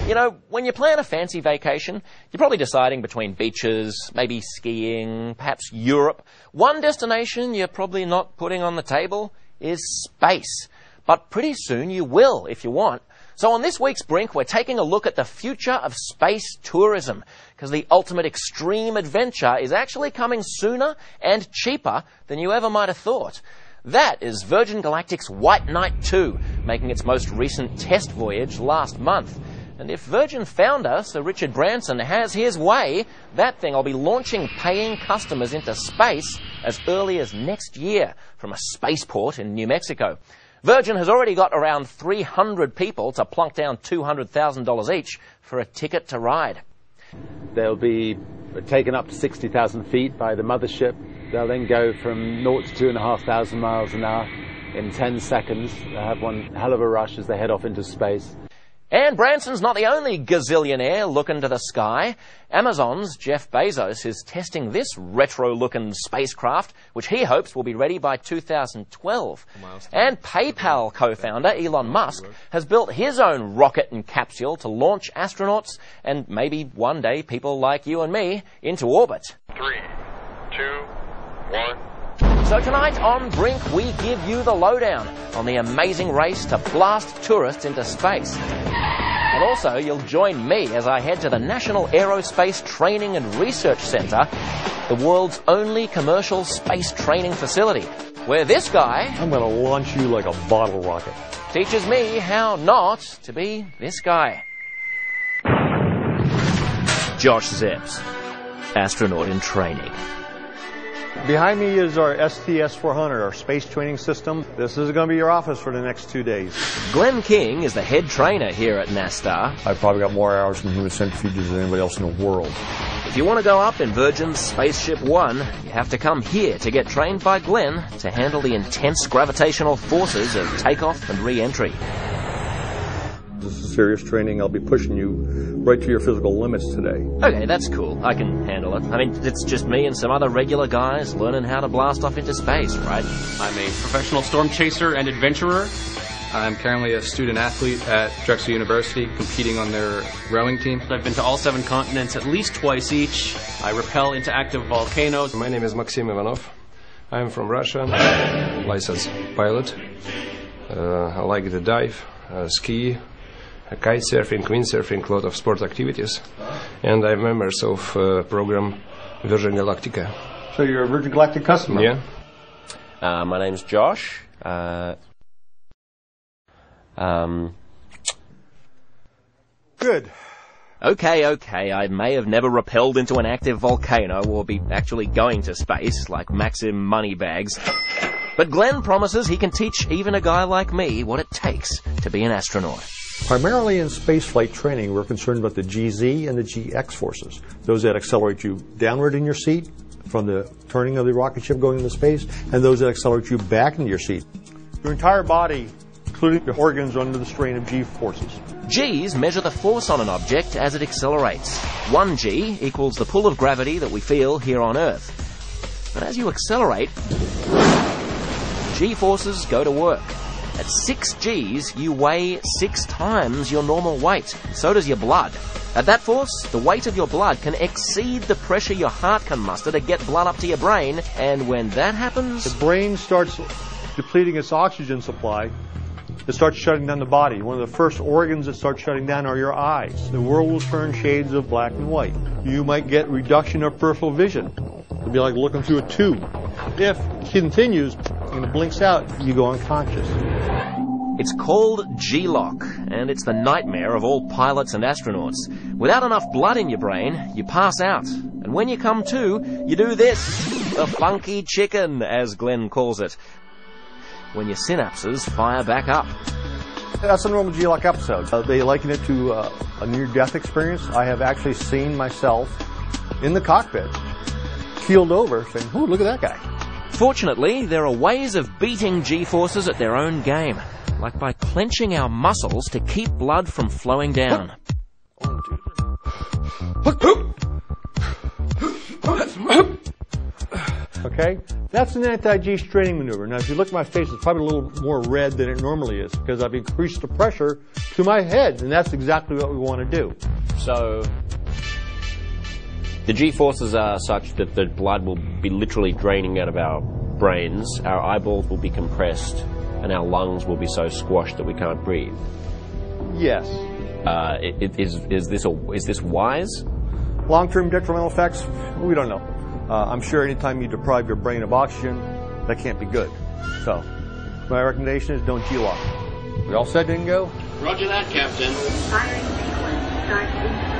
You know, when you plan a fancy vacation, you're probably deciding between beaches, maybe skiing, perhaps Europe. One destination you're probably not putting on the table is space. But pretty soon you will, if you want. So on this week's Brink, we're taking a look at the future of space tourism, because the ultimate extreme adventure is actually coming sooner and cheaper than you ever might have thought. That is Virgin Galactic's White Knight 2, making its most recent test voyage last month. And if Virgin founder Sir Richard Branson has his way, that thing will be launching paying customers into space as early as next year from a spaceport in New Mexico. Virgin has already got around 300 people to plunk down $200,000 each for a ticket to ride. They'll be taken up to 60,000 feet by the mothership. They'll then go from 0 to 2,500 miles an hour in 10 seconds. They'll have one hell of a rush as they head off into space. And Branson's not the only gazillionaire looking to the sky. Amazon's Jeff Bezos is testing this retro-looking spacecraft, which he hopes will be ready by 2012. And PayPal co-founder Elon Musk has built his own rocket and capsule to launch astronauts and maybe one day people like you and me into orbit. 3, 2, 1. So tonight on Brink, we give you the lowdown on the amazing race to blast tourists into space. And also, you'll join me as I head to the National Aerospace Training and Research Centre, the world's only commercial space training facility, where this guy... I'm going to launch you like a bottle rocket. ...teaches me how not to be this guy. Josh Zepps, astronaut in training. Behind me is our STS-400, our space training system. This is going to be your office for the next 2 days. Glenn King is the head trainer here at NASTAR. I've probably got more hours in human centrifuges than anybody else in the world. If you want to go up in Virgin's Spaceship One, you have to come here to get trained by Glenn to handle the intense gravitational forces of takeoff and re-entry. This is serious training. I'll be pushing you right to your physical limits today. Okay, that's cool. I can handle it. I mean, it's just me and some other regular guys learning how to blast off into space, right? I'm a professional storm chaser and adventurer. I'm currently a student athlete at Drexel University, competing on their rowing team. I've been to all 7 continents at least twice each. I rappel into active volcanoes. My name is Maxim Ivanov. I'm from Russia, licensed pilot. I like to dive, ski, kite surfing, windsurfing, a lot of sport activities. And I'm members of program Virgin Galactica. So you're a Virgin Galactic customer? Yeah. My name's Josh. Good. Okay, I may have never rappelled into an active volcano or be actually going to space like Maxim Moneybags. But Glenn promises he can teach even a guy like me what it takes to be an astronaut. Primarily in spaceflight training, we're concerned about the GZ and the GX forces. Those that accelerate you downward in your seat from the turning of the rocket ship going into space, and those that accelerate you back into your seat. Your entire body, including your organs, are under the strain of G forces. G's measure the force on an object as it accelerates. 1 G equals the pull of gravity that we feel here on Earth. But as you accelerate, G forces go to work. At 6 Gs, you weigh 6 times your normal weight. So does your blood. At that force, the weight of your blood can exceed the pressure your heart can muster to get blood up to your brain. And when that happens... The brain starts depleting its oxygen supply. It starts shutting down the body. One of the first organs that start shutting down are your eyes. The world will turn shades of black and white. You might get reduction of peripheral vision. It'll be like looking through a tube. If it continues and it blinks out, you go unconscious. It's called G-lock, and it's the nightmare of all pilots and astronauts. Without enough blood in your brain, you pass out. And when you come to, you do this. The funky chicken, as Glenn calls it. When your synapses fire back up. That's a normal G-lock episode. They liken it to a near-death experience. I have actually seen myself in the cockpit, keeled over, saying, "Ooh, look at that guy." Fortunately, there are ways of beating G-forces at their own game, like by clenching our muscles to keep blood from flowing down. Okay? That's an anti-G straining maneuver. Now, if you look at my face, it's probably a little more red than it normally is because I've increased the pressure to my head, and that's exactly what we want to do. So the G-forces are such that the blood will be literally draining out of our brains, our eyeballs will be compressed, and our lungs will be so squashed that we can't breathe. Yes. Is this wise? Long-term detrimental effects, we don't know. I'm sure anytime you deprive your brain of oxygen, that can't be good. So, my recommendation is don't G-lock. We all set, Dingo? Roger that, Captain. Firing sequence starts in